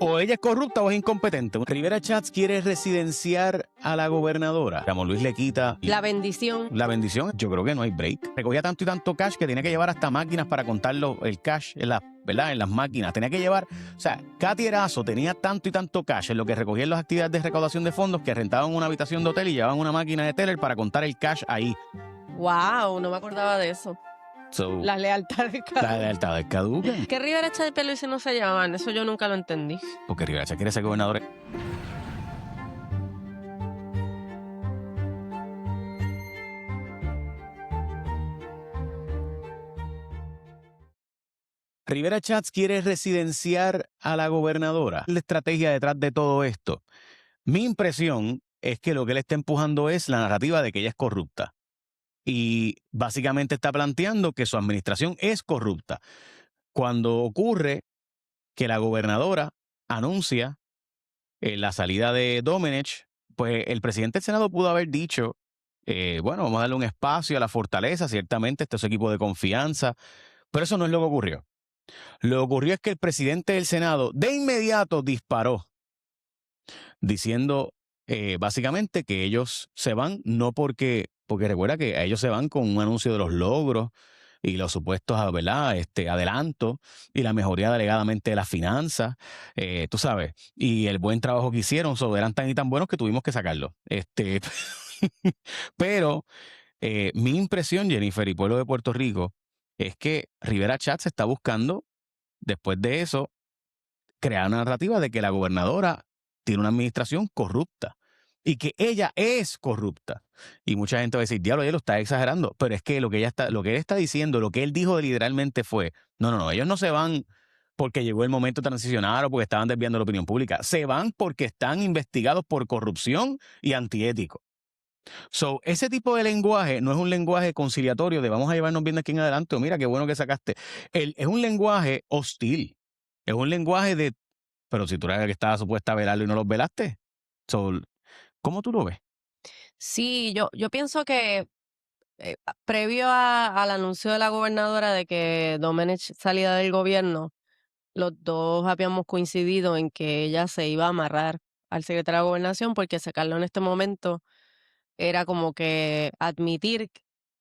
O ella es corrupta o es incompetente. Rivera Chats quiere residenciar a la gobernadora. Ramón Luis le quita la bendición. La bendición, yo creo que no hay break. Recogía tanto y tanto cash que tenía que llevar hasta máquinas para contarlo, el cash ¿verdad? En las máquinas. Tenía que llevar, o sea, Katy Erazo tenía tanto y tanto cash en lo que recogía en las actividades de recaudación de fondos que rentaban una habitación de hotel y llevaban una máquina de teller para contar el cash ahí. Wow, no me acordaba de eso. Las lealtades caducas. Las lealtades caducas. ¿Qué Rivera Chats y Pierluisi no se llaman? Eso yo nunca lo entendí. Porque Rivera Chats quiere ser gobernador. Rivera Chats quiere residenciar a la gobernadora. La estrategia detrás de todo esto. Mi impresión es que lo que él está empujando es la narrativa de que ella es corrupta. Y básicamente está planteando que su administración es corrupta. Cuando ocurre que la gobernadora anuncia la salida de Domenech, pues el presidente del Senado pudo haber dicho, bueno, vamos a darle un espacio a la fortaleza, ciertamente este es su equipo de confianza, pero eso no es lo que ocurrió. Lo que ocurrió es que el presidente del Senado de inmediato disparó, diciendo básicamente que ellos se van, no porque recuerda que ellos se van con un anuncio de los logros y los supuestos, ¿verdad? Adelantos y la mejoría delegadamente de las finanzas, tú sabes, y el buen trabajo que hicieron, eran tan y tan buenos que tuvimos que sacarlo. Pero mi impresión, Jennifer y pueblo de Puerto Rico, es que Rivera Chats está buscando, después de eso, crear una narrativa de que la gobernadora tiene una administración corrupta y que ella es corrupta. Y mucha gente va a decir, diablo, ella lo está exagerando, pero es que lo que él está diciendo, lo que él dijo literalmente fue, no, ellos no se van porque llegó el momento de transicionar o porque estaban desviando la opinión pública, se van porque están investigados por corrupción y antiético. Ese tipo de lenguaje no es un lenguaje conciliatorio de vamos a llevarnos bien de aquí en adelante o mira qué bueno que sacaste. Es un lenguaje hostil. Es un lenguaje de, pero si tú eres el que estaba supuesta a velarlo y no los velaste. ¿Cómo tú lo ves? Sí, yo pienso que previo al anuncio de la gobernadora de que Domenech salía del gobierno, los dos habíamos coincidido en que ella se iba a amarrar al secretario de Gobernación porque sacarlo en este momento era como que admitir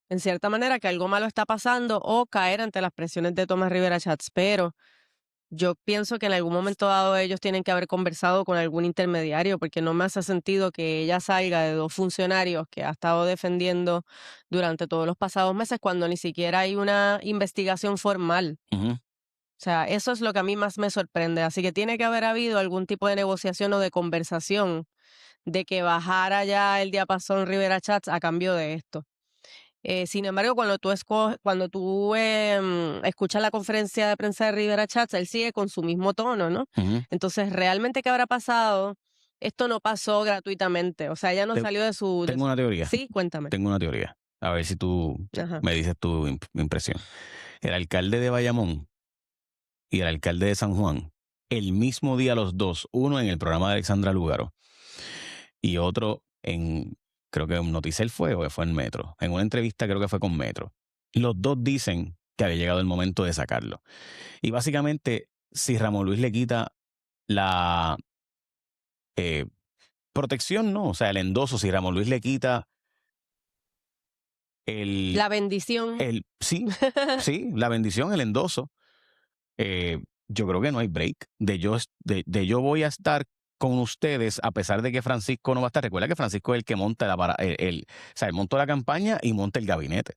en cierta manera que algo malo está pasando o caer ante las presiones de Tomás Rivera Chats, pero yo pienso que en algún momento dado ellos tienen que haber conversado con algún intermediario porque no me hace sentido que ella salga de dos funcionarios que ha estado defendiendo durante todos los pasados meses cuando ni siquiera hay una investigación formal. Uh-huh. O sea, eso es lo que a mí más me sorprende. Así que tiene que haber habido algún tipo de negociación o de conversación de que bajara ya el diapasón Rivera Chats a cambio de esto. Sin embargo, cuando tú escuchas la conferencia de prensa de Rivera Chats, él sigue con su mismo tono, ¿no? Uh-huh. Entonces, ¿realmente qué habrá pasado? Esto no pasó gratuitamente. O sea, ella no salió de su... Tengo una teoría. Sí, cuéntame. Tengo una teoría. A ver si tú me dices tu impresión. El alcalde de Bayamón y el alcalde de San Juan, el mismo día los dos, uno en el programa de Alexandra Lúgaro y otro creo que en Noticel fue en Metro. En una entrevista creo que fue con Metro. Los dos dicen que había llegado el momento de sacarlo. Y básicamente, si Ramón Luis le quita la protección, no, o sea, el endoso, si Ramón Luis le quita la bendición. Sí, la bendición, el endoso. Yo creo que no hay break. Yo voy a estar con ustedes a pesar de que Francisco no va a estar. Recuerda que Francisco es el que monta él montó la campaña y monta el gabinete.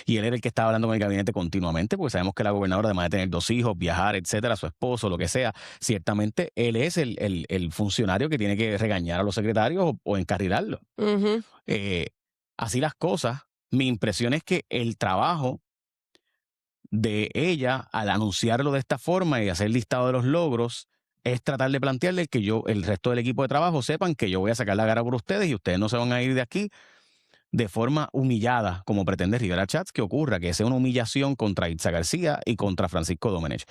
Y él era el que estaba hablando con el gabinete continuamente, porque sabemos que la gobernadora, además de tener 2 hijos, viajar, etcétera, su esposo, lo que sea, ciertamente él es el funcionario que tiene que regañar a los secretarios o encarrilarlos. Uh-huh. Así las cosas, mi impresión es que el trabajo de ella, al anunciarlo de esta forma y hacer el listado de los logros, es tratar de plantearle que el resto del equipo de trabajo sepan que yo voy a sacar la cara por ustedes y ustedes no se van a ir de aquí de forma humillada, como pretende Rivera Chats que ocurra, que sea una humillación contra Itza García y contra Francisco Domenech.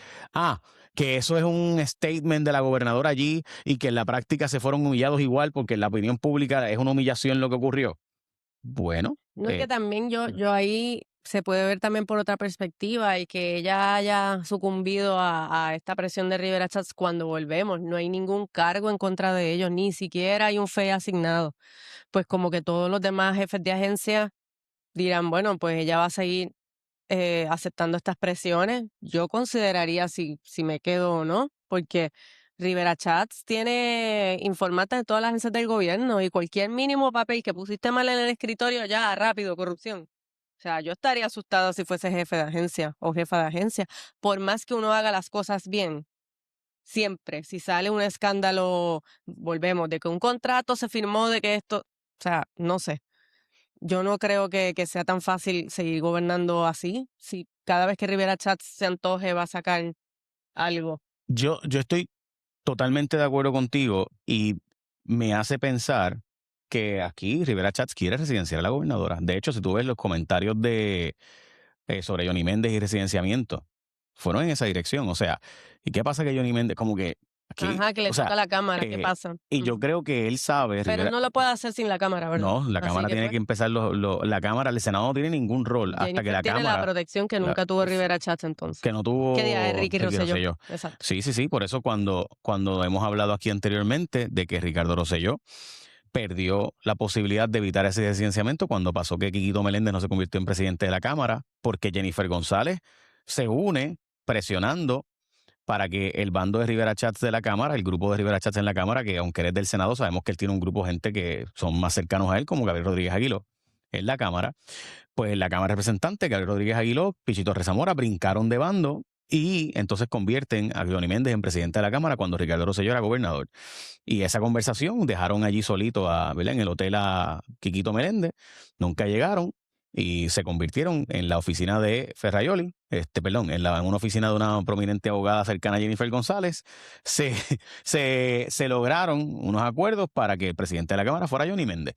Que eso es un statement de la gobernadora allí y que en la práctica se fueron humillados igual porque en la opinión pública es una humillación lo que ocurrió. Bueno, No, es que Eh, también yo ahí se puede ver también por otra perspectiva y que ella haya sucumbido a esta presión de Rivera Chats cuando volvemos. No hay ningún cargo en contra de ellos, ni siquiera hay un FE asignado. Pues como que todos los demás jefes de agencia dirán, bueno, pues ella va a seguir aceptando estas presiones. Yo consideraría si me quedo o no, porque Rivera Chats tiene informantes de todas las agencias del gobierno y cualquier mínimo papel que pusiste mal en el escritorio, ya, rápido, corrupción. O sea, yo estaría asustada si fuese jefe de agencia o jefa de agencia. Por más que uno haga las cosas bien, siempre, si sale un escándalo, volvemos, de que un contrato se firmó, de que esto, o sea, no sé. Yo no creo que sea tan fácil seguir gobernando así. Si cada vez que Rivera Chats se antoje va a sacar algo. yo estoy totalmente de acuerdo contigo y me hace pensar que aquí Rivera Chats quiere residenciar a la gobernadora. De hecho, si tú ves los comentarios sobre Johnny Méndez y residenciamiento, fueron en esa dirección. O sea, ¿y qué pasa que Johnny Méndez, como que aquí, Ajá, que le o sea, toca a la Cámara, ¿qué pasa? y yo creo que él sabe, Pero Rivera, no lo puede hacer sin la Cámara, ¿verdad? no, la Así Cámara que tiene pues, que empezar, la Cámara, el Senado no tiene ningún rol hasta que Jennifer la tiene la Cámara, protección que la- nunca tuvo Rivera Chats entonces. que no ¿Qué día es tuvo Ricky Ricky Rosselló? Rosselló. Exacto. Sí, sí, sí, por eso cuando hemos hablado aquí anteriormente de que Ricardo Rosselló perdió la posibilidad de evitar ese deslicenciamiento cuando pasó que Quiquito Meléndez no se convirtió en presidente de la Cámara, porque Jennifer González se une presionando para que el bando de Rivera Chats de la Cámara, el grupo de Rivera Chats en la Cámara, que aunque eres del Senado, sabemos que él tiene un grupo de gente que son más cercanos a él, como Gabriel Rodríguez Aguiló, en la Cámara, pues la Cámara de Representantes, Gabriel Rodríguez Aguiló, Pichito Rezamora brincaron de bando y entonces convierten a Johnny Méndez en presidente de la Cámara cuando Ricardo Rosselló era gobernador. Y esa conversación dejaron allí solito ¿verdad? En el hotel a Quiquito Meléndez, nunca llegaron y se convirtieron en la oficina de Ferraioli, perdón, en una oficina de una prominente abogada cercana a Jennifer González, se, se lograron unos acuerdos para que el presidente de la Cámara fuera Johnny Méndez.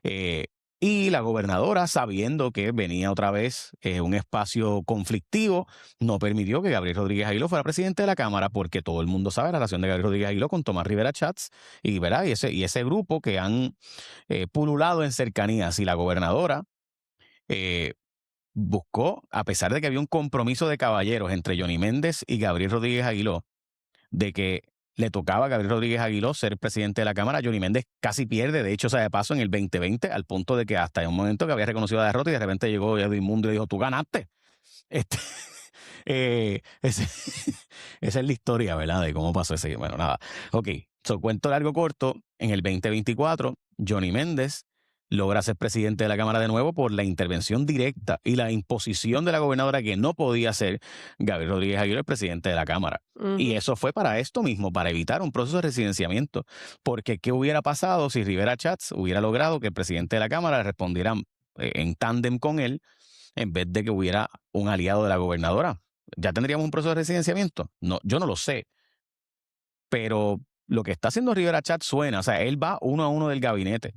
Eh, y la gobernadora, sabiendo que venía otra vez un espacio conflictivo, no permitió que Gabriel Rodríguez Aguiló fuera presidente de la Cámara, porque todo el mundo sabe la relación de Gabriel Rodríguez Aguiló con Tomás Rivera Chats y, ¿verdad? y ese grupo que han pululado en cercanías. Y la gobernadora buscó, a pesar de que había un compromiso de caballeros entre Johnny Méndez y Gabriel Rodríguez Aguiló, de que le tocaba a Gabriel Rodríguez Aguiló ser presidente de la Cámara. Johnny Méndez casi pierde, de hecho, o sea, de paso en el 2020, al punto de que hasta en un momento que había reconocido la derrota y de repente llegó Edwin Mundo y dijo, tú ganaste. Este, eh, ese- esa es la historia, ¿verdad? De cómo pasó ese. Bueno, nada. Ok, cuento largo corto. En el 2024, Johnny Méndez logra ser presidente de la Cámara de nuevo por la intervención directa y la imposición de la gobernadora que no podía ser Gabriel Rodríguez Aguirre el presidente de la Cámara. Y eso fue para esto mismo, para evitar un proceso de residenciamiento. Porque ¿qué hubiera pasado si Rivera Chats hubiera logrado que el presidente de la Cámara respondiera en tándem con él en vez de que hubiera un aliado de la gobernadora? ¿Ya tendríamos un proceso de residenciamiento? No, yo no lo sé. Pero lo que está haciendo Rivera Chat suena, o sea, él va uno a uno del gabinete.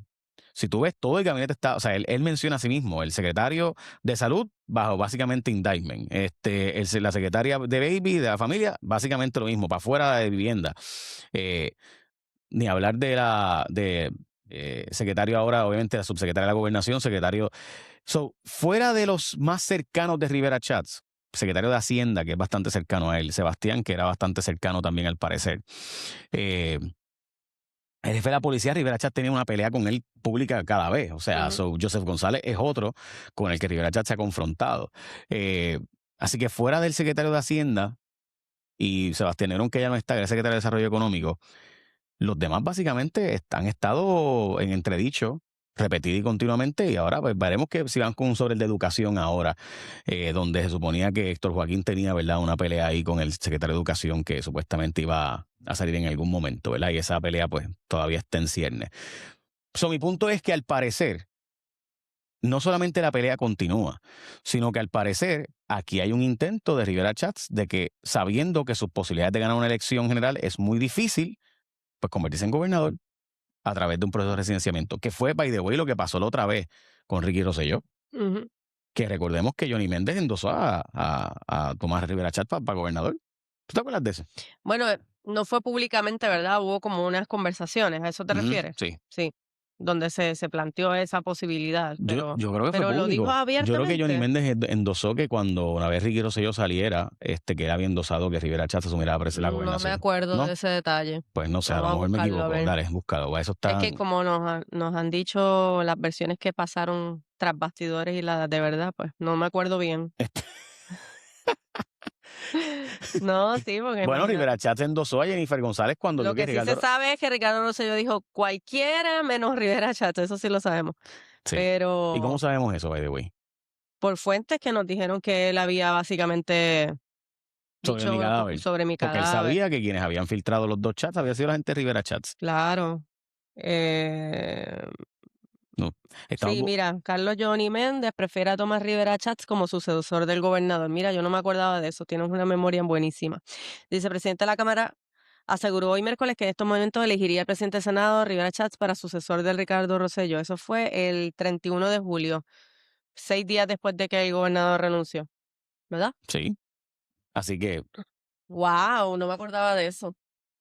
Si tú ves, todo el gabinete está, o sea, él menciona a sí mismo, el secretario de salud bajo básicamente indictment, la secretaria de baby, de la familia, básicamente lo mismo, para afuera de vivienda. Ni hablar de secretario ahora, obviamente la subsecretaria de la gobernación, secretario. Fuera de los más cercanos de Rivera Chats, secretario de Hacienda, que es bastante cercano a él, Sebastián, que era bastante cercano también al parecer. Eh, el jefe de la policía, Rivera Chats, tenía una pelea con él pública cada vez. O sea, Joseph González es otro con el que Rivera Chats se ha confrontado. Así que fuera del secretario de Hacienda y Sebastián Nerón, que ya no está, que era secretario de Desarrollo Económico, los demás básicamente han estado en entredicho repetido y continuamente, y ahora pues veremos que si van con un sobre el de educación ahora, donde se suponía que Héctor Joaquín tenía, ¿verdad?, una pelea ahí con el secretario de Educación que supuestamente iba a salir en algún momento, ¿verdad? Y esa pelea pues todavía está en ciernes. Mi punto es que al parecer no solamente la pelea continúa, sino que al parecer aquí hay un intento de Rivera Chats de que, sabiendo que sus posibilidades de ganar una elección general es muy difícil, pues convertirse en gobernador a través de un proceso de residenciamiento, que fue, by the way, lo que pasó la otra vez con Ricky Rosselló, que recordemos que Johnny Méndez endosó a Tomás Rivera Chat para gobernador. ¿Tú te acuerdas de eso? Bueno, no fue públicamente, ¿verdad? Hubo como unas conversaciones, ¿a eso te refieres? Sí. Sí. donde se planteó esa posibilidad, Yo creo que fue pero lo dijo público. Yo creo que Johnny abiertamente. Méndez endosó que cuando una vez Ricky Rosselló saliera, que él había endosado que Rivera Chatz asumiera la No me gobernación. acuerdo ¿No? de ese detalle. Pues no sé, a lo Vamos a mejor me buscarlo, a equivoco. ver. Dale, búscalo. Eso Es que está. como nos han dicho las versiones que pasaron tras bastidores y las de verdad, pues no me acuerdo bien. No, sí, porque Bueno, imagínate. Rivera Chatz endosó a Jennifer González cuando Lo vio que que sí se Ricardo. sabe es que Ricardo Rosselló dijo cualquiera menos Rivera Chatz, eso sí lo sabemos. Sí. ¿Y cómo Pero sabemos eso, by the way? por fuentes que nos dijeron que él había básicamente Sobre mi dicho cadáver. sobre mi Porque él cadáver. sabía que quienes habían filtrado los 2 chats había sido la gente de Rivera Chats. Claro. Eh, No, estamos. sí, mira, Carlos Johnny Méndez prefiere a Tomás Rivera Chats como sucesor del gobernador. Mira, yo no me acordaba de eso, tienes una memoria buenísima. Dice, presidente de la Cámara aseguró hoy miércoles que en estos momentos elegiría al presidente del Senado, Rivera Chats, para sucesor de Ricardo Rosselló. Eso fue el 31 de julio, 6 días después de que el gobernador renunció, ¿verdad? Sí. Así que, Wow, no me acordaba de eso.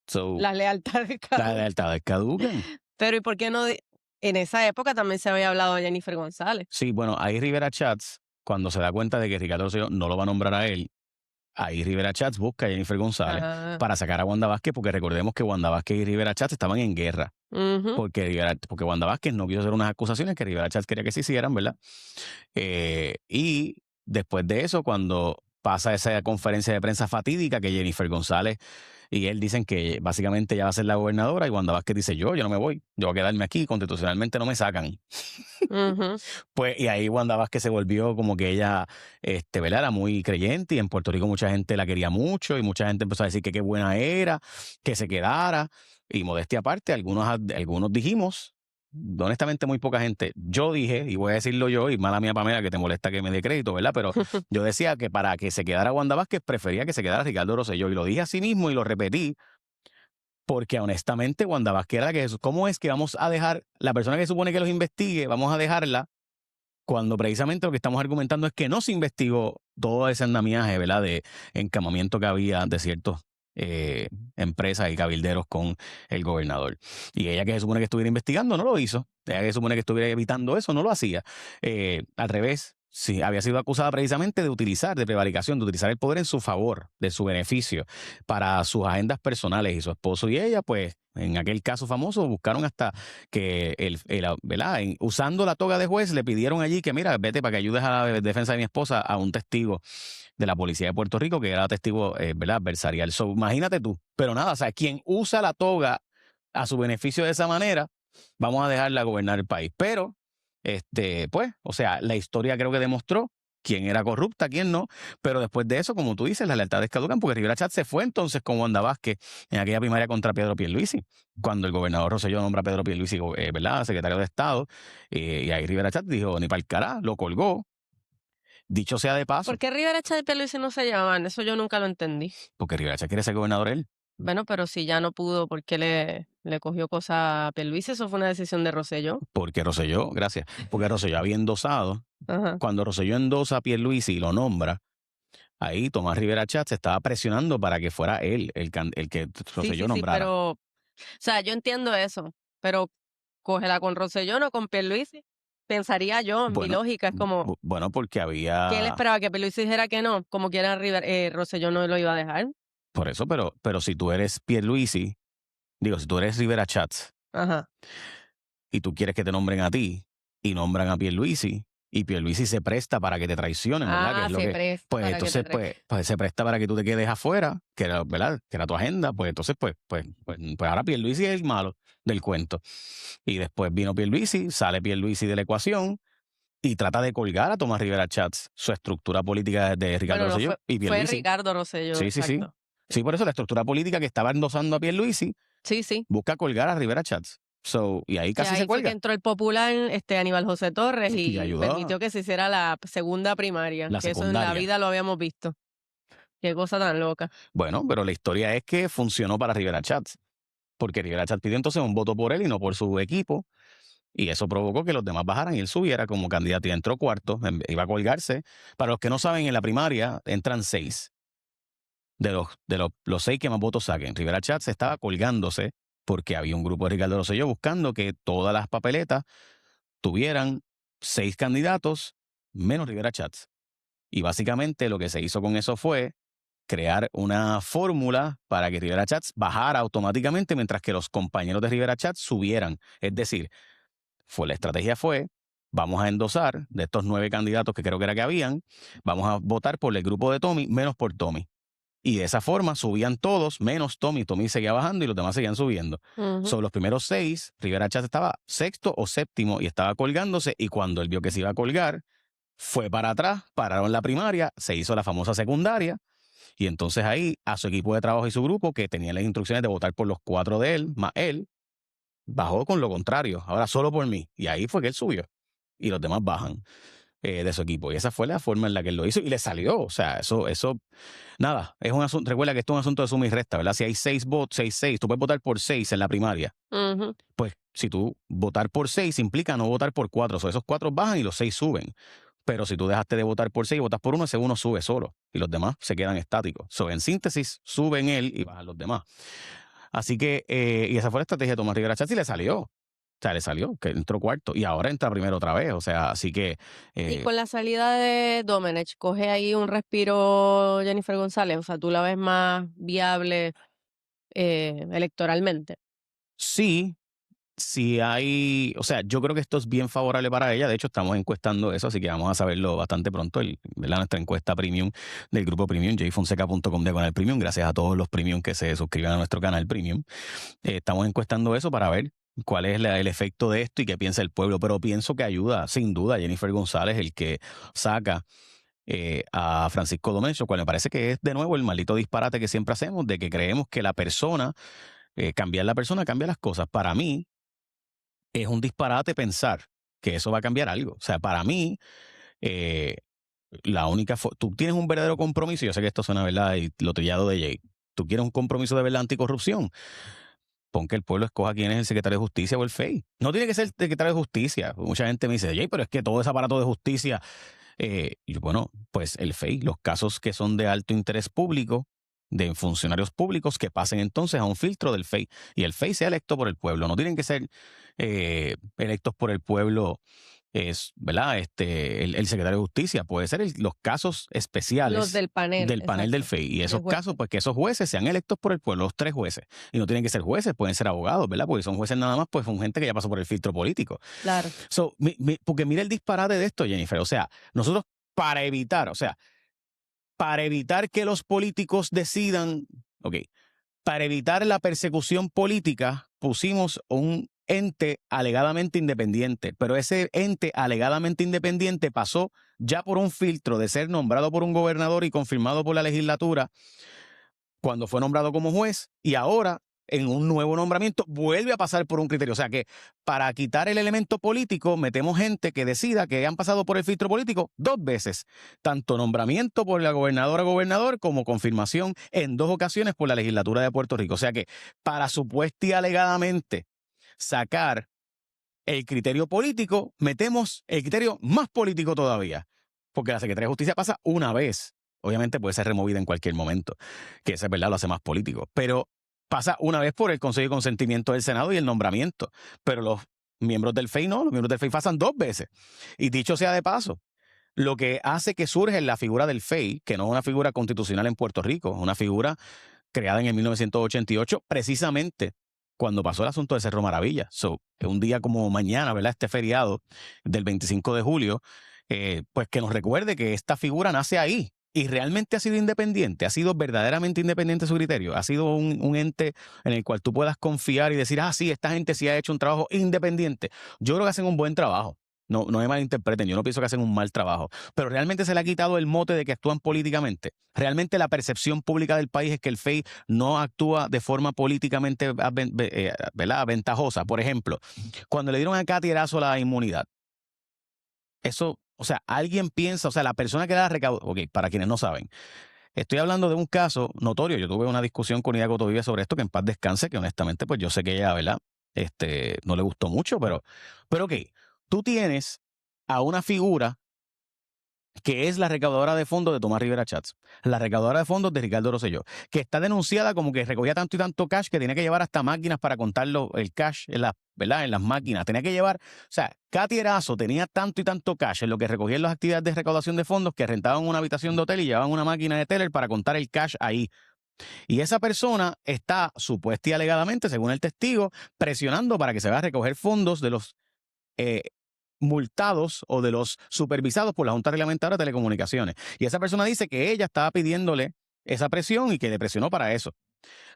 so, Las lealtades las caducan. lealtades caducan. Pero ¿y por qué no? En esa época también se había hablado de Jennifer González. Sí, bueno, ahí Rivera Chats, cuando se da cuenta de que Ricardo Rosselló no lo va a nombrar a él, ahí Rivera Chats busca a Jennifer González Ah, para sacar a Wanda Vázquez, porque recordemos que Wanda Vázquez y Rivera Chats estaban en guerra. ujú. Porque Wanda Vázquez no quiso hacer unas acusaciones que Rivera Chats quería que se hicieran, ¿verdad? Y después de eso, cuando pasa esa conferencia de prensa fatídica que Jennifer González y él dicen que básicamente ella va a ser la gobernadora y Wanda Vázquez dice yo no me voy, yo voy a quedarme aquí, constitucionalmente no me sacan. Ujú. Pues y ahí Wanda Vázquez se volvió como que ella, ¿verdad? Era muy creyente y en Puerto Rico mucha gente la quería mucho y mucha gente empezó a decir que qué buena era, que se quedara y modestia aparte, algunos dijimos, honestamente muy poca gente, yo dije, y voy a decirlo yo, y mala mía Pamela que te molesta que me dé crédito, ¿verdad? Pero yo decía que para que se quedara Wanda Vázquez prefería que se quedara Ricardo Rosselló y lo dije así mismo y lo repetí porque honestamente Wanda Vázquez era la que, ¿cómo es que vamos a dejar, la persona que supone que los investigue, vamos a dejarla cuando precisamente lo que estamos argumentando es que no se investigó todo ese andamiaje, ¿verdad? De encamamiento que había de ciertos empresas y cabilderos con el gobernador. Y ella que se supone que estuviera investigando no lo hizo. Ella que se supone que estuviera evitando eso no lo hacía. Al revés, sí, había sido acusada precisamente de prevaricación, de utilizar el poder en su favor, de su beneficio, para sus agendas personales. Y su esposo y ella, pues, en aquel caso famoso, buscaron hasta que ¿verdad? Usando la toga de juez, le pidieron allí que, mira, vete para que ayudes a la defensa de mi esposa a un testigo de la policía de Puerto Rico que era testigo, ¿verdad? Adversarial. So, imagínate tú. Pero nada, o sea, quien usa la toga a su beneficio de esa manera, vamos a dejarla gobernar el país. Pero, pues, o sea, la historia creo que demostró quién era corrupta, quién no, pero después de eso, como tú dices, las lealtades caducan porque Rivera Chatz se fue entonces con Wanda Vázquez en aquella primaria contra Pedro Pierluisi, cuando el gobernador Rosselló nombra a Pedro Pierluisi, ¿verdad?, secretario de Estado, y ahí Rivera Chatz dijo, ni para el cará, lo colgó. Dicho sea de paso, ¿Por qué Rivera Chatz y Pierluisi no se llaman? Eso yo nunca lo entendí. porque Rivera Chatz quiere ser gobernador él, Bueno, pero si ya no pudo, ¿por qué le cogió cosa a Pierluisi? Eso fue una decisión de Rosselló. porque Rosselló, gracias, porque Rosselló había endosado, Ajá. cuando Rosselló endosa a Pierluisi y lo nombra, ahí Tomás Rivera Chatz se estaba presionando para que fuera él el que Rosselló Sí, nombrara. pero, o sea, yo entiendo eso, pero cógela con Rosselló, no con Pierluisi. Pensaría yo, mi Bueno, lógica es como bueno, porque que él había, esperaba que Pierluisi dijera que no, como quiera Rosselló no lo iba a dejar. por eso, pero si tú eres Pierluisi, digo, si tú eres Rivera Chatz Ajá. y tú quieres que te nombren a ti y nombran a Pierluisi y Pierluisi se presta para que te traicionen, ¿verdad? Que Ah, es lo se que, presta pues para que entonces, te tra- pues se presta para que tú te quedes afuera, que era, ¿verdad? Que era tu agenda, pues entonces, pues ahora Pierluisi es el malo del cuento. Y después vino Pierluisi, sale Pierluisi de la ecuación y trata de colgar a Tomás Rivera Chats su estructura política de Ricardo Bueno, no Rosselló y fue Pierluisi. Ricardo Rosselló, Sí, sí, sí. exacto. Sí, por eso la estructura política que estaba endosando a Pierluisi Sí, sí. busca colgar a Rivera Chats. So, y ahí Que casi ahí se fue que cuelga. entró el popular Aníbal José Torres Y y ayudó permitió que se hiciera la segunda primaria, la que eso en la secundaria. vida lo habíamos visto. Qué cosa tan loca. Bueno, pero la historia es que funcionó para Rivera Chats. Porque Rivera Chats pidió entonces un voto por él y no por su equipo. Y eso provocó que los demás bajaran y él subiera como candidato y entró cuarto, iba a colgarse. Para los que no saben, en la primaria entran 6. De los 6 que más votos saquen. Rivera Chatz estaba colgándose porque había un grupo de Ricardo Rosselló buscando que todas las papeletas tuvieran 6 candidatos menos Rivera Chats. Y básicamente lo que se hizo con eso fue crear una fórmula para que Rivera Chats bajara automáticamente mientras que los compañeros de Rivera Chats subieran. Es decir, la estrategia fue, vamos a endosar de estos 9 candidatos que creo que era que habían, vamos a votar por el grupo de Tommy menos por Tommy. Y de esa forma subían todos, menos Tommy. Tommy seguía bajando y los demás seguían subiendo. Sobre los primeros 6, Rivera Chats estaba sexto o séptimo y estaba colgándose. Y cuando él vio que se iba a colgar, fue para atrás, pararon la primaria, se hizo la famosa secundaria. Y entonces ahí a su equipo de trabajo y su grupo, que tenía las instrucciones de votar por los 4 de él, más él, bajó con lo contrario. Ahora solo por mí. Y ahí fue que él subió. Y los demás bajan de su equipo. Y esa fue la forma en la que él lo hizo. Y le salió. O sea, eso nada, es un asunto, recuerda que esto es un asunto de suma y resta, ¿verdad? Si hay 6 votos, 6, tú puedes votar por 6 en la primaria. Pues si tú votar por 6 implica no votar por 4. Esos 4 bajan y los 6 suben. Pero si tú dejaste de votar por 6 y votas por uno, ese uno sube solo. Y los demás se quedan estáticos. En síntesis, suben él y bajan los demás. Así que, y esa fue la estrategia de Tomás Rivera Chats y le salió. O sea, le salió, que entró cuarto. Y ahora entra primero otra vez. O sea, así que... Y con la salida de Domenech, coge ahí un respiro Jennifer González, o sea, tú la ves más viable electoralmente. Sí, sí hay, o sea, yo creo que esto es bien favorable para ella. De hecho, estamos encuestando eso, así que vamos a saberlo bastante pronto. ¿Verdad? Nuestra encuesta premium del grupo premium, jfonseca.com/premium. Gracias a todos los premium que se suscriban a nuestro canal premium. Estamos encuestando eso para ver cuál es el efecto de esto y qué piensa el pueblo. Pero pienso que ayuda, sin duda, a Jennifer González, el que saca a Francisco Domenech, lo cual me parece que es de nuevo el maldito disparate que siempre hacemos, de que creemos que la persona, cambiar la persona cambia las cosas. Para mí, es un disparate pensar que eso va a cambiar algo. O sea, para mí, la única tú tienes un verdadero compromiso, yo sé que esto suena, ¿verdad? Y lo trillado de Jay. Tú quieres un compromiso de verdad anticorrupción. Pon que el pueblo escoja quién es el secretario de justicia o el FEI. No tiene que ser el secretario de justicia. Mucha gente me dice, Jay, pero es que todo ese aparato de justicia. Y bueno, pues el FEI, los casos que son de alto interés público, de funcionarios públicos, que pasen entonces a un filtro del FEI. Y el FEI sea electo por el pueblo. No tienen que ser electos por el pueblo, ¿verdad? El secretario de justicia. Puede ser los casos especiales Los del panel. Del FEI. Y esos casos, pues que esos jueces sean electos por el pueblo, los 3 jueces. Y no tienen que ser jueces, pueden ser abogados, ¿verdad? Porque son jueces nada más, pues son gente que ya pasó por el filtro político. Claro. Porque mira el disparate de esto, Jennifer. O sea, nosotros para evitar que los políticos decidan, para evitar la persecución política, pusimos un ente alegadamente independiente, pero ese ente alegadamente independiente pasó ya por un filtro de ser nombrado por un gobernador y confirmado por la legislatura cuando fue nombrado como juez, y ahora en un nuevo nombramiento vuelve a pasar por un criterio. O sea que para quitar el elemento político metemos gente que decida que han pasado por el filtro político 2 veces, tanto nombramiento por la gobernadora gobernador como confirmación en 2 ocasiones por la legislatura de Puerto Rico. O sea que para supuesta y alegadamente sacar el criterio político, metemos el criterio más político todavía, porque la Secretaría de Justicia pasa una vez. Obviamente puede ser removida en cualquier momento, que esa es verdad, lo hace más político, pero pasa una vez por el Consejo de Consentimiento del Senado y el nombramiento, pero los miembros del FEI no, los miembros del FEI pasan 2 veces. Y dicho sea de paso, lo que hace que surge la figura del FEI, que no es una figura constitucional en Puerto Rico, es una figura creada en el 1988, precisamente cuando pasó el asunto de Cerro Maravilla. Un día como mañana, ¿verdad? Este feriado del 25 de julio, pues que nos recuerde que esta figura nace ahí. Y realmente ha sido independiente, ha sido verdaderamente independiente su criterio, ha sido un ente en el cual tú puedas confiar y decir, sí, esta gente sí ha hecho un trabajo independiente. Yo creo que hacen un buen trabajo. No me malinterpreten, yo no pienso que hacen un mal trabajo, pero realmente se le ha quitado el mote de que actúan políticamente. Realmente la percepción pública del país es que el FEI no actúa de forma políticamente ventajosa. Por ejemplo, cuando le dieron a Katy Erazo la inmunidad, eso, o sea, alguien piensa, o sea, la persona que da la recaudación, para quienes no saben, estoy hablando de un caso notorio. Yo tuve una discusión con Ida Cotovivia sobre esto, que en paz descanse, que honestamente, pues yo sé que ella, ¿verdad? No le gustó mucho, pero tú tienes a una figura que es la recaudadora de fondos de Tomás Rivera Chats, la recaudadora de fondos de Ricardo Rosselló, que está denunciada como que recogía tanto y tanto cash que tenía que llevar hasta máquinas para contarlo, el cash ¿verdad? En las máquinas. Tenía que llevar, o sea, Katy Erazo tenía tanto y tanto cash en lo que recogía en las actividades de recaudación de fondos que rentaban una habitación de hotel y llevaban una máquina de teller para contar el cash ahí. Y esa persona está supuesta y alegadamente, según el testigo, presionando para que se vaya a recoger fondos de los multados o de los supervisados por la Junta Reglamentadora de Telecomunicaciones. Y esa persona dice que ella estaba pidiéndole esa presión y que le presionó para eso.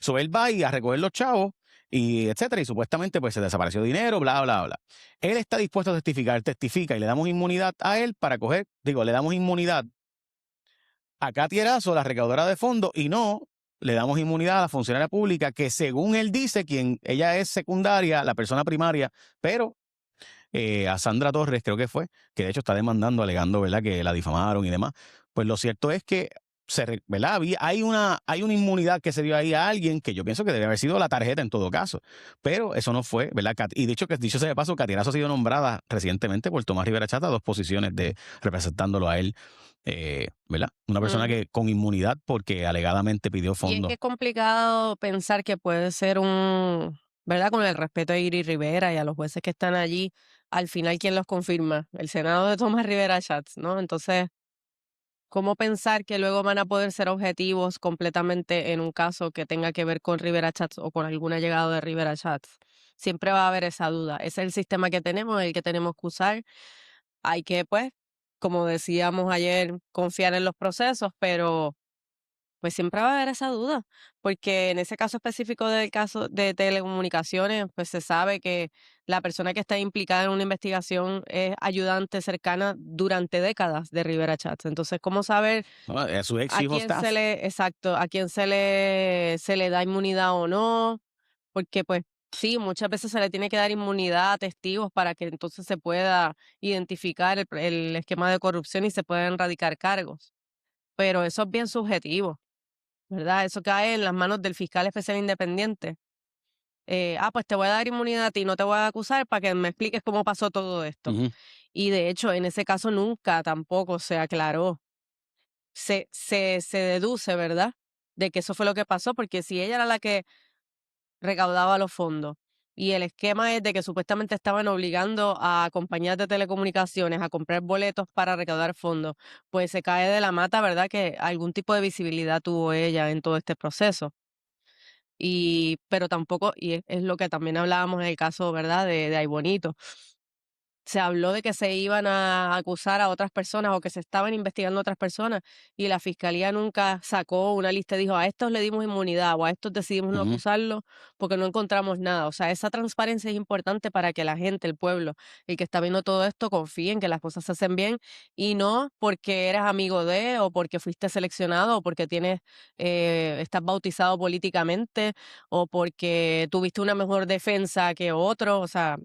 So él va y a recoger los chavos y etcétera, y supuestamente pues se desapareció dinero, bla, bla, bla. Él está dispuesto a testificar, testifica y le damos inmunidad a él para le damos inmunidad a Katy Erazo, la recaudadora de fondos, y no le damos inmunidad a la funcionaria pública que según él dice, ella es secundaria, la persona primaria, pero a Sandra Torres, creo que fue, que de hecho está demandando, alegando, ¿verdad?, que la difamaron y demás. Pues lo cierto es que, ¿verdad?, hay una inmunidad que se dio ahí a alguien que yo pienso que debe haber sido la tarjeta en todo caso. Pero eso no fue, ¿verdad? Y dicho sea de paso, Katy Erazo ha sido nombrada recientemente por Tomás Rivera Chats a 2 posiciones representándolo a él, ¿verdad? Una persona que con inmunidad porque alegadamente pidió Y es fondos. que es complicado pensar que puede ser ¿verdad? Con el respeto a Iri Rivera y a los jueces que están allí, al final, ¿quién los confirma? El Senado de Tomás Rivera Chats, ¿no? Entonces, ¿cómo pensar que luego van a poder ser objetivos completamente en un caso que tenga que ver con Rivera Chats o con algún allegado de Rivera Chats? Siempre va a haber esa duda. Ese es el sistema que tenemos, el que tenemos que usar. Hay que, pues, como decíamos ayer, confiar en los procesos, pero pues siempre va a haber esa duda, porque en ese caso específico del caso de telecomunicaciones, pues se sabe que la persona que está implicada en una investigación es ayudante cercana durante décadas de Rivera Chats. Entonces, ¿cómo saber ¿No? Es su ex a chief of quién staff. exacto, a quién se le da inmunidad o no? Porque pues sí, muchas veces se le tiene que dar inmunidad a testigos para que entonces se pueda identificar el esquema de corrupción y se puedan radicar cargos. Pero eso es bien subjetivo. ¿Verdad? Eso cae en las manos del fiscal especial independiente. Pues te voy a dar inmunidad a ti, no te voy a acusar para que me expliques cómo pasó todo esto. Ujú. Y de hecho, en ese caso nunca tampoco se aclaró. Se deduce, ¿verdad? De que eso fue lo que pasó, porque si ella era la que recaudaba los fondos y el esquema es de que supuestamente estaban obligando a compañías de telecomunicaciones a comprar boletos para recaudar fondos, pues se cae de la mata, ¿verdad? Que algún tipo de visibilidad tuvo ella en todo este proceso. Pero tampoco, y es lo que también hablábamos en el caso, ¿verdad?, de Ay Bonito. Se habló de que se iban a acusar a otras personas o que se estaban investigando a otras personas y la fiscalía nunca sacó una lista y dijo, a estos le dimos inmunidad o a estos decidimos no Ujú. acusarlos porque no encontramos nada. O sea, esa transparencia es importante para que la gente, el pueblo, el que está viendo todo esto, confíe en que las cosas se hacen bien y no porque eres amigo de o porque fuiste seleccionado o porque estás bautizado políticamente o porque tuviste una mejor defensa que otro. O sea,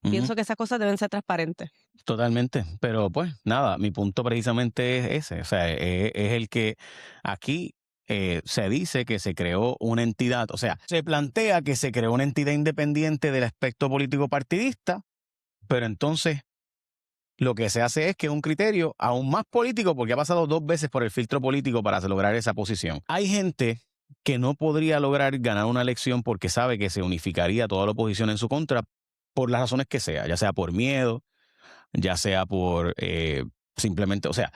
Ujú. pienso que esas cosas deben ser transparentes. Totalmente, pero pues nada, mi punto precisamente es ese, o sea, es el que aquí se dice que se creó una entidad, o sea, se plantea que se creó una entidad independiente del aspecto político partidista, pero entonces lo que se hace es que un criterio aún más político, porque ha pasado 2 veces por el filtro político para lograr esa posición. Hay gente que no podría lograr ganar una elección porque sabe que se unificaría toda la oposición en su contra por las razones que sea, ya sea por miedo, ya sea por simplemente, o sea,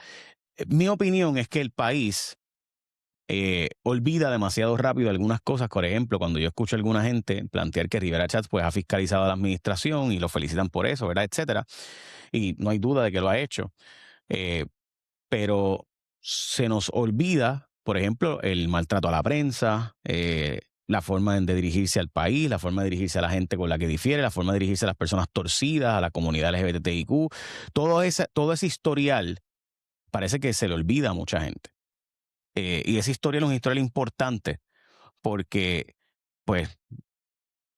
mi opinión es que el país olvida demasiado rápido algunas cosas. Por ejemplo, cuando yo escucho a alguna gente plantear que Rivera Chats pues ha fiscalizado a la administración y lo felicitan por eso, ¿verdad? Etcétera. Y no hay duda de que lo ha hecho. Eh, pero se nos olvida, por ejemplo, el maltrato a la prensa, la forma de dirigirse al país, la forma de dirigirse a la gente con la que difiere, la forma de dirigirse a las personas torcidas, a la comunidad LGBTIQ, todo ese historial parece que se le olvida a mucha gente. Y ese historial es un historial importante porque, pues,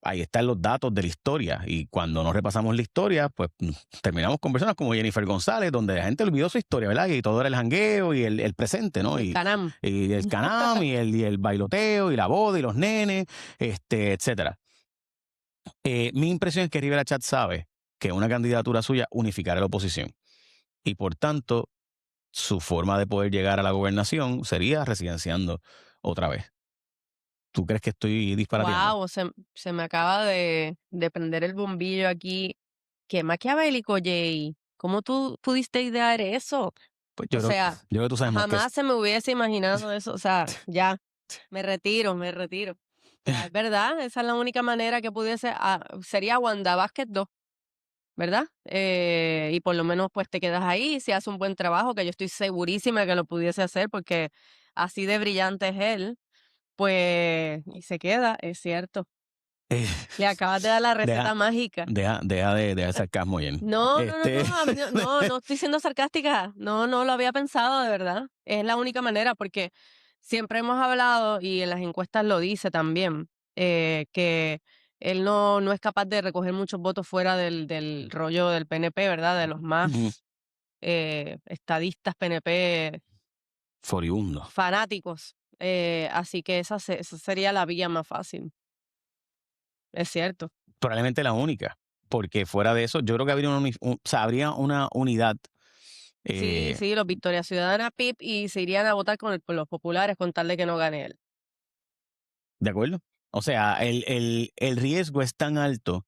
ahí están los datos de la historia y cuando no repasamos la historia, pues terminamos con personas como Jennifer González, donde la gente olvidó su historia, ¿verdad? Y todo era el jangueo y el presente, ¿no? El Canam. Y el canam y el bailoteo y la boda y los nenes, etcétera. Mi impresión es que Rivera Chat sabe que una candidatura suya unificará a la oposición y por tanto su forma de poder llegar a la gobernación sería residenciando otra vez. ¿Tú crees que estoy disparateando? Wow, se me acaba de prender el bombillo aquí. Qué maquiavélico, Jay. ¿Cómo tú pudiste idear eso? Pues O sea, yo creo que tú sabes más que jamás se me hubiese imaginado eso. O sea, ya, me retiro, me retiro. O sea, es verdad, esa es la única manera que pudiese, sería Wanda Vázquez 2, ¿verdad? Y por lo menos pues te quedas ahí, si hace un buen trabajo, que yo estoy segurísima que lo pudiese hacer porque así de brillante es él, pues, y se queda, es cierto. eh, Le acabas de dar la deja, receta mágica. deja el sarcasmo, Jen. No, no, no, no, no, no, no estoy siendo sarcástica. No, no lo había pensado de verdad. Es la única manera porque siempre hemos hablado y en las encuestas lo dice también, que él no es capaz de recoger muchos votos fuera del rollo del PNP, ¿verdad? De los Ujú. más estadistas PNP Furibundo. fanáticos. Así que esa sería la vía más fácil. Es cierto. Probablemente la única. Porque fuera de eso, yo creo que o sea, habría una unidad. Sí, eh, sí, los Victoria Ciudadana PIP y se irían a votar con los populares con tal de que no gane él. ¿De acuerdo? O sea, el riesgo es tan alto.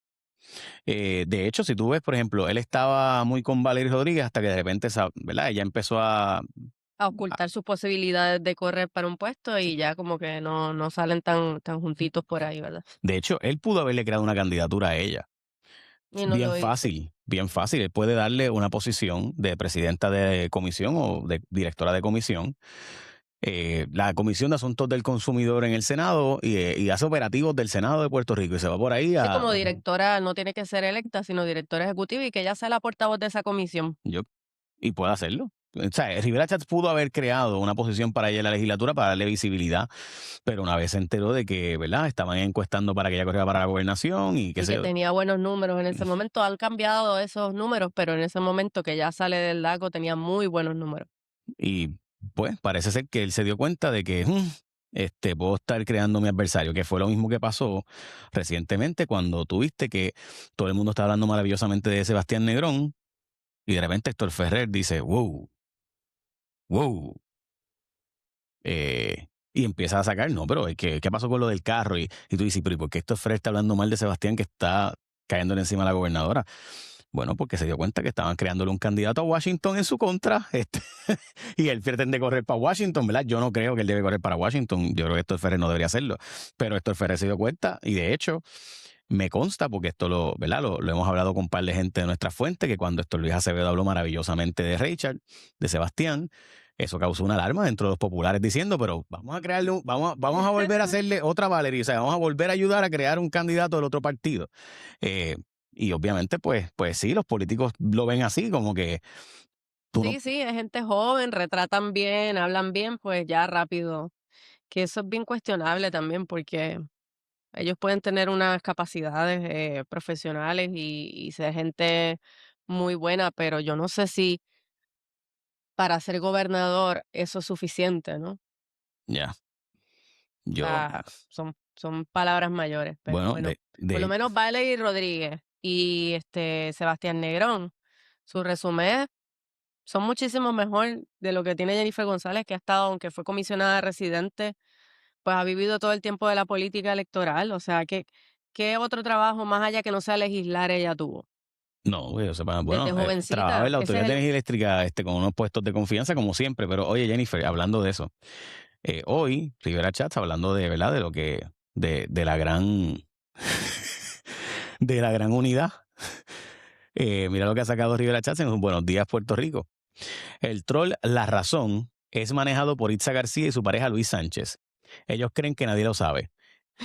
De hecho, si tú ves, por ejemplo, él estaba muy con Valeria Rodríguez hasta que de repente, ¿verdad? Ella empezó A a- ocultar sus posibilidades de correr para un puesto y ya como que no salen tan juntitos por ahí, ¿verdad? De hecho, él pudo haberle creado una candidatura a ella. Y no Bien lo hizo. fácil, bien fácil. Él puede darle una posición de presidenta de comisión o de directora de comisión. La Comisión de Asuntos del Consumidor en el Senado y hace operativos del Senado de Puerto Rico y se va por ahí Sí, a... como directora no tiene que ser electa, sino directora ejecutiva y que ella sea la portavoz de esa comisión. Yo, y puede hacerlo. O sea, Rivera Chats pudo haber creado una posición para ella en la legislatura para darle visibilidad, pero una vez se enteró de que, ¿verdad? Estaban encuestando para que ella corriera para la gobernación y qué Y sé que yo. tenía buenos números en ese momento. Han cambiado esos números, pero en ese momento que ya sale del lago tenía muy buenos números. Y pues parece ser que él se dio cuenta de que puedo estar creando mi adversario, que fue lo mismo que pasó recientemente cuando tuviste que todo el mundo está hablando maravillosamente de Sebastián Negrón y de repente Héctor Ferrer dice, wow, wow. Y empieza a sacar, no, pero ¿qué pasó con lo del carro? Y tú dices, pero ¿y por qué Héctor Ferrer está hablando mal de Sebastián que está cayéndole encima a la gobernadora? Bueno, porque se dio cuenta que estaban creándole un candidato a Washington en su contra, y él pretende correr para Washington, ¿verdad? Yo no creo que él debe correr para Washington, yo creo que Héctor Ferrer no debería hacerlo, pero Héctor Ferrer se dio cuenta y de hecho me consta, porque esto ¿verdad? Lo hemos hablado con un par de gente de nuestra fuente, que cuando Héctor Luis Acevedo habló maravillosamente de Richard, de Sebastián, eso causó una alarma dentro de los populares diciendo, pero vamos a crearle, vamos a volver a hacerle otra Valeria, o sea, vamos a volver a ayudar a crear un candidato del otro partido. Eh, y obviamente, pues sí, los políticos lo ven así, como que tú no, Sí, sí, es gente joven, retratan bien, hablan bien, pues ya rápido. Que eso es bien cuestionable también porque ellos pueden tener unas capacidades profesionales y ser gente muy buena, pero yo no sé si para ser gobernador eso es suficiente, ¿no? O ya, yo, sea, son palabras mayores, pero bueno, bueno, por lo menos Valery Rodríguez y Sebastián Negrón, su resumen son muchísimo mejor de lo que tiene Jennifer González, que ha estado, aunque fue comisionada residente, pues ha vivido todo el tiempo de la política electoral. O sea, ¿qué otro trabajo más allá que no sea legislar ella tuvo? no, güey, o sea, Desde bueno, trabajaba en jovencita. la Ese Autoridad es de el... Energía Eléctrica con unos puestos de confianza como siempre, pero oye, Jennifer, hablando de eso, hoy Rivera Chats hablando de, ¿verdad? De lo que, de la gran, de la gran unidad. Mira lo que ha sacado Rivera Chats en un Buenos Días, Puerto Rico. El troll La Razón es manejado por Itza García y su pareja Luis Sánchez. Ellos creen que nadie lo sabe.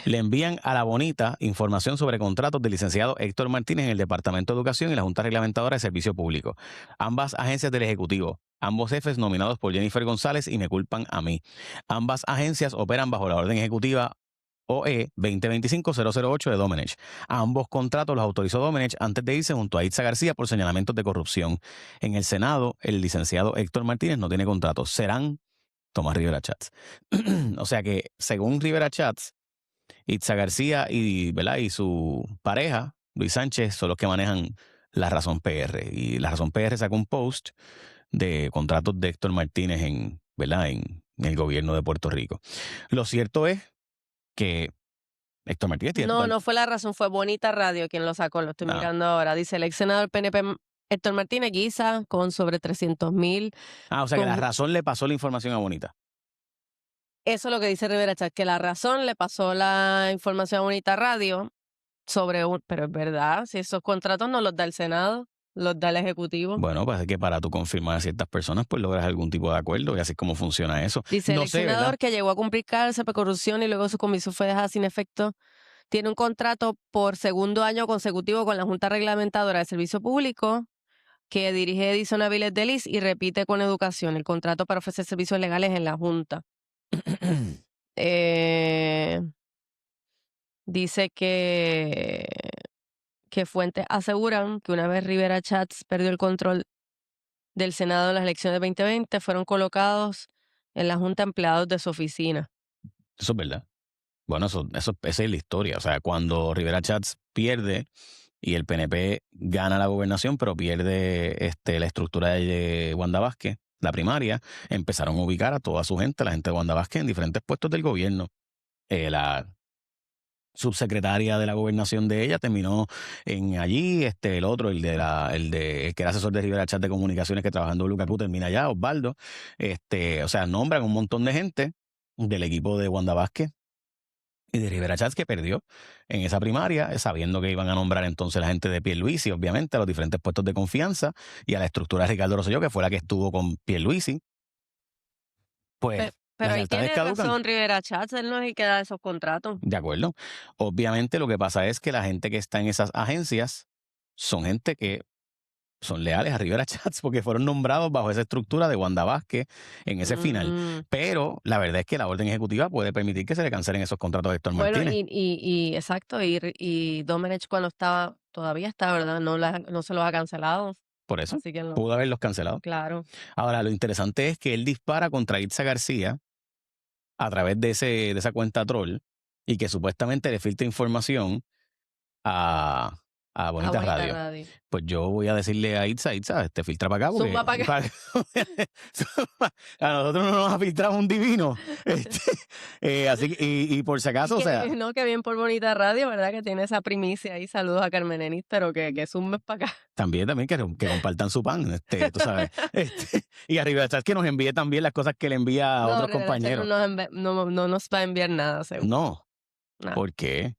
Le envían a la bonita información sobre contratos del licenciado Héctor Martínez en el Departamento de Educación y la Junta Reglamentadora de Servicio Público. Ambas agencias del Ejecutivo. Ambos jefes nominados por Jennifer González y me culpan a mí. Ambas agencias operan bajo la orden ejecutiva OE 2025-008 de Domenech. Ambos contratos los autorizó Domenech antes de irse junto a Itza García por señalamientos de corrupción. En el Senado, el licenciado Héctor Martínez no tiene contratos. Serán Tomás Rivera Chats. O sea que, según Rivera Chats, Itza García ¿verdad? Y su pareja, Luis Sánchez, son los que manejan La Razón PR. Y La Razón PR sacó un post de contratos de Héctor Martínez ¿verdad? En el gobierno de Puerto Rico. Lo cierto es que Héctor Martínez tiene No, total... no fue la razón, fue Bonita Radio quien lo sacó, lo estoy Ah, mirando ahora. Dice, el ex senador PNP Héctor Martínez Guisa con sobre 300,000. o sea que la Con, razón le pasó la información a Bonita. eso es lo que dice Rivera Chat, que la razón le pasó la información a Bonita Radio sobre pero es verdad, si esos contratos no los da el Senado, los da el Ejecutivo. Bueno, pues es que para tú confirmar a ciertas personas, pues logras algún tipo de acuerdo y así es como funciona eso. Dice, el No ex sé, ¿verdad? senador que llegó a cumplir cárcel por corrupción y luego su comisión fue dejada sin efecto, tiene un contrato por segundo año consecutivo con la Junta Reglamentadora de Servicio Público que dirige Edison Avilés Delis y repite con Educación el contrato para ofrecer servicios legales en la Junta. Eh, dice que fuentes aseguran que una vez Rivera Chats perdió el control del Senado en las elecciones de 2020, fueron colocados en la Junta empleados de su oficina. Eso es verdad. Bueno, esa es la historia. O sea, cuando Rivera Chats pierde y el PNP gana la gobernación, pero pierde la estructura de Wanda Vázquez, la primaria, empezaron a ubicar a toda su gente, la gente de Wanda Vázquez, en diferentes puestos del gobierno. La subsecretaria de la gobernación de ella terminó en allí, el otro, el que era asesor de Rivera Chat de comunicaciones que trabaja en WKQ, termina allá, Osvaldo. O sea, nombran un montón de gente del equipo de Wanda Vázquez y de Rivera Chats que perdió en esa primaria, sabiendo que iban a nombrar entonces la gente de Pierluisi, obviamente, a los diferentes puestos de confianza y a la estructura de Ricardo Rosselló, que fue la que estuvo con Pierluisi. Pues Pero las ahí lealtades tiene caducan. razón Rivera Chats, él no es el que da esos contratos. De acuerdo. Obviamente lo que pasa es que la gente que está en esas agencias son gente que son leales a Rivera Chats porque fueron nombrados bajo esa estructura de Wanda Vázquez en ese final. Pero la verdad es que la orden ejecutiva puede permitir que se le cancelen esos contratos de Héctor Bueno, Martínez. exacto, y Domenech cuando estaba, todavía está, ¿verdad? No se los ha cancelado. Por eso Así que no, pudo haberlos cancelado. claro. Ahora, lo interesante es que él dispara contra Itza García a través de esa cuenta troll y que supuestamente le filtra información a Bonita Bonita Radio. Radio. Pues yo voy a decirle a Itza, filtra para acá. Porque, Zumba para acá. a nosotros no nos ha filtrado un divino. Así que, y por si acaso, o sea... No, que bien por Bonita Radio, ¿verdad? Que tiene esa primicia ahí. Saludos a Carmen Enís, pero que zumbes para acá. También que compartan su pan, tú sabes. Y arriba está que nos envíe también las cosas que le envía a otros compañeros. No nos va a enviar nada, seguro. No. ¿Por qué?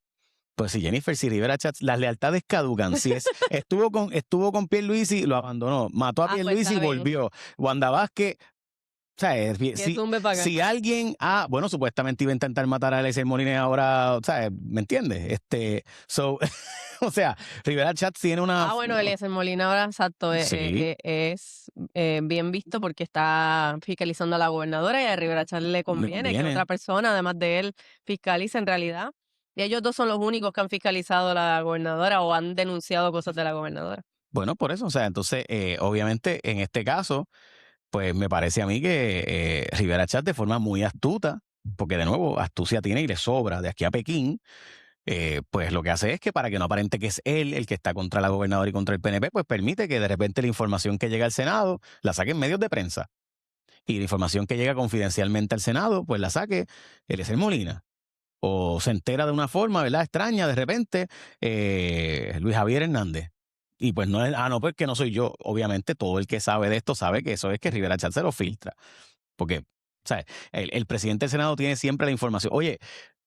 Pues si Jennifer, si Rivera Chats, las lealtades caducan. Si estuvo con Pierluisi, lo abandonó. Mató a Pierluisi y volvió. Wanda Vázquez, o sea, si alguien, bueno, supuestamente iba a intentar matar a Eliezer Molina ahora, o sea, ¿me entiendes? O sea, Rivera Chats tiene una... bueno, Eliezer Molina ahora, exacto, Sí. es bien visto porque está fiscalizando a la gobernadora y a Rivera Chats le conviene que otra persona, además de él, fiscalice en realidad. Y ellos dos son los únicos que han fiscalizado a la gobernadora o han denunciado cosas de la gobernadora. Bueno, por eso, o sea, entonces, obviamente, en este caso, pues me parece a mí que Rivera Chat de forma muy astuta, porque de nuevo, astucia tiene y le sobra de aquí a Pekín, pues lo que hace es que para que no aparente que es él el que está contra la gobernadora y contra el PNP, pues permite que de repente la información que llega al Senado la saquen medios de prensa. Y la información que llega confidencialmente al Senado, pues la saque Eliezer Molina. O se entera de una forma, ¿verdad? Extraña, de repente, Luis Javier Hernández. Y pues no es, no, pues que no soy yo. Obviamente todo el que sabe de esto sabe que eso es que Rivera Chat se lo filtra. Porque, ¿sabes? El presidente del Senado tiene siempre la información. Oye,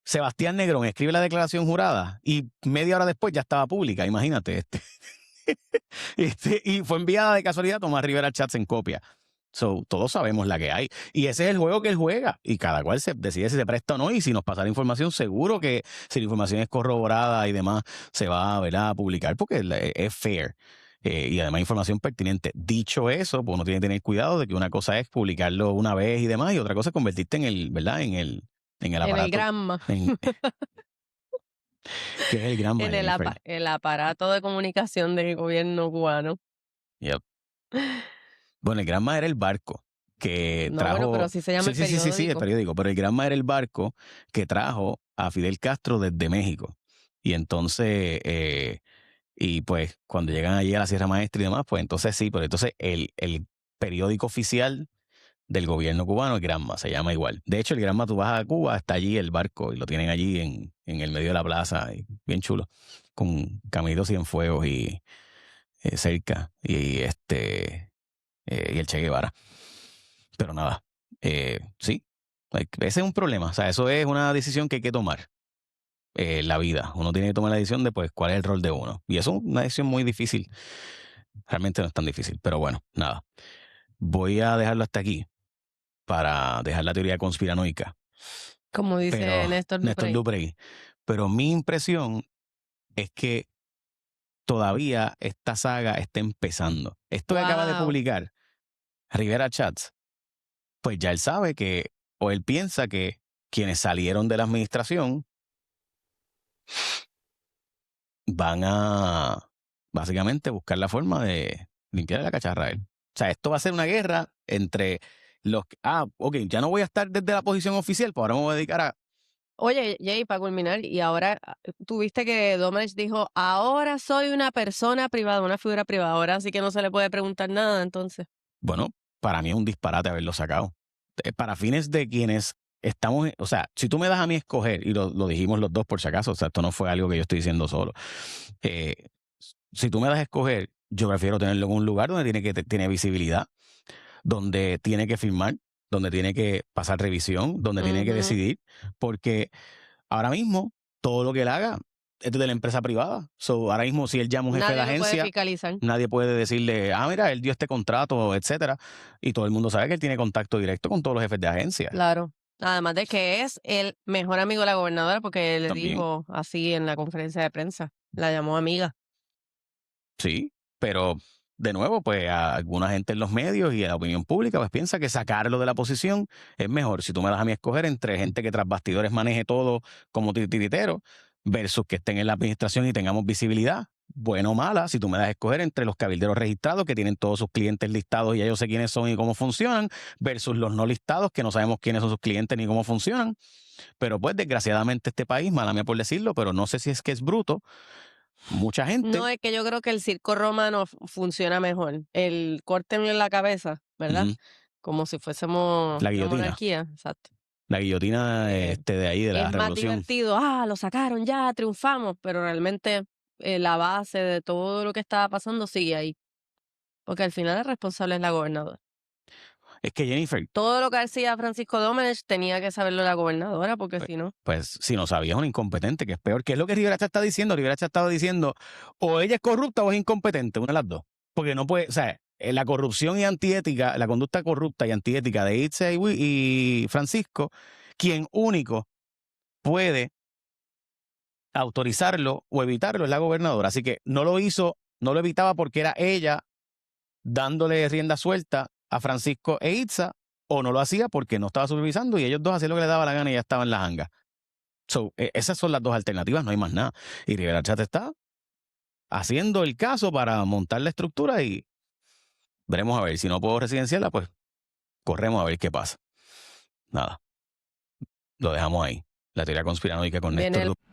Sebastián Negrón escribe la declaración jurada y media hora después ya estaba pública, imagínate. Y fue enviada de casualidad, Tomás Rivera Chats en copia. Todos sabemos la que hay. Y ese es el juego que él juega. Y cada cual se decide si se presta o no. Y si nos pasa la información, seguro que si la información es corroborada y demás, se va, ¿verdad?, a publicar porque es fair. Y además información pertinente. Dicho eso, pues uno tiene que tener cuidado de que una cosa es publicarlo una vez y demás, y otra cosa es convertirte en el, ¿verdad?, en el aparato. En el Granma. ¿Qué es el Granma? En el aparato de comunicación del gobierno cubano. Yep. Bueno, el Granma era el barco que trajo... Bueno, pero así se llama el periódico. Sí, el periódico. Pero el Granma era el barco que trajo a Fidel Castro desde México. Y entonces, y pues cuando llegan allí a la Sierra Maestra y demás, pues entonces sí, pero entonces el periódico oficial del gobierno cubano, el Granma, se llama igual. De hecho, el Granma, tú vas a Cuba, está allí el barco y lo tienen allí en el medio de la plaza, y bien chulo, con Camilo Cienfuegos y cerca, y y el Che Guevara. Pero nada, sí, ese es un problema. O sea, eso es una decisión que hay que tomar en la vida. Uno tiene que tomar la decisión de, pues, cuál es el rol de uno. Y eso es una decisión muy difícil. Realmente no es tan difícil, pero bueno, nada. Voy a dejarlo hasta aquí para dejar la teoría conspiranoica. Como dice Pero Néstor Néstor Duprey. Duprey. Pero mi impresión es que todavía esta saga está empezando. Esto que acaba de Wow. publicar Rivera Chats, pues ya él sabe que, o él piensa que quienes salieron de la administración van a básicamente buscar la forma de limpiar la cacharra a él. O sea, esto va a ser una guerra entre los que, ok, ya no voy a estar desde la posición oficial, pues ahora me voy a dedicar a... Oye, Jay, para culminar, y ahora tuviste que Domenech dijo, ahora soy una persona privada, una figura privada, ahora sí que no se le puede preguntar nada, entonces. Bueno, para mí es un disparate haberlo sacado. Para fines de quienes estamos, o sea, si tú me das a mí escoger, y lo dijimos los dos por si acaso, o sea, esto no fue algo que yo estoy diciendo solo. Si tú me das a escoger, yo prefiero tenerlo en un lugar donde tiene visibilidad, donde tiene que firmar, donde tiene que pasar revisión, donde tiene que Ujú. decidir, porque ahora mismo todo lo que él haga es de la empresa privada. So, ahora mismo, si él llama a un jefe de Nadie lo puede agencia, fiscalizar. nadie puede decirle, mira, él dio este contrato, etcétera. Y todo el mundo sabe que él tiene contacto directo con todos los jefes de agencia. Claro. Además de que es el mejor amigo de la gobernadora, porque le También. dijo así en la conferencia de prensa. La llamó amiga. Sí, pero de nuevo, pues a alguna gente en los medios y a la opinión pública pues piensa que sacarlo de la posición es mejor. Si tú me das a mí escoger entre gente que tras bastidores maneje todo como titiritero versus que estén en la administración y tengamos visibilidad, buena o mala, si tú me das a escoger entre los cabilderos registrados que tienen todos sus clientes listados y ya yo sé quiénes son y cómo funcionan, versus los no listados que no sabemos quiénes son sus clientes ni cómo funcionan. Pero pues desgraciadamente este país, mala mía por decirlo, pero no sé si es que es bruto, mucha gente... No, es que yo creo que el circo romano funciona mejor. El córtenle la cabeza, ¿verdad? Ujú. Como si fuésemos La una guillotina. monarquía, exacto. La guillotina de ahí, de la Es más revolución. divertido, lo sacaron ya, triunfamos, pero realmente la base de todo lo que estaba pasando sigue ahí. Porque al final el responsable es la gobernadora. Es que Jennifer, Todo lo que hacía Francisco Domenech tenía que saberlo la gobernadora, porque si no. pues si no sabía, es un incompetente, que es peor. ¿Qué es lo que Rivera Chat está diciendo? Rivera Chat estaba diciendo, o ella es corrupta o es incompetente, una de las dos. Porque no puede, o sea, la corrupción y antiética, la conducta corrupta y antiética de Itze y Francisco, quien único puede autorizarlo o evitarlo es la gobernadora. Así que no lo hizo, no lo evitaba porque era ella dándole rienda suelta a Francisco e Itza, o no lo hacía porque no estaba supervisando y ellos dos hacían lo que les daba la gana y ya estaban en la janga. So, esas son las dos alternativas, no hay más nada. Y Rivera Chat está haciendo el caso para montar la estructura y veremos a ver. Si no puedo residenciarla, pues corremos a ver qué pasa. Nada, lo dejamos ahí. La teoría conspiranoica con Viene Néstor el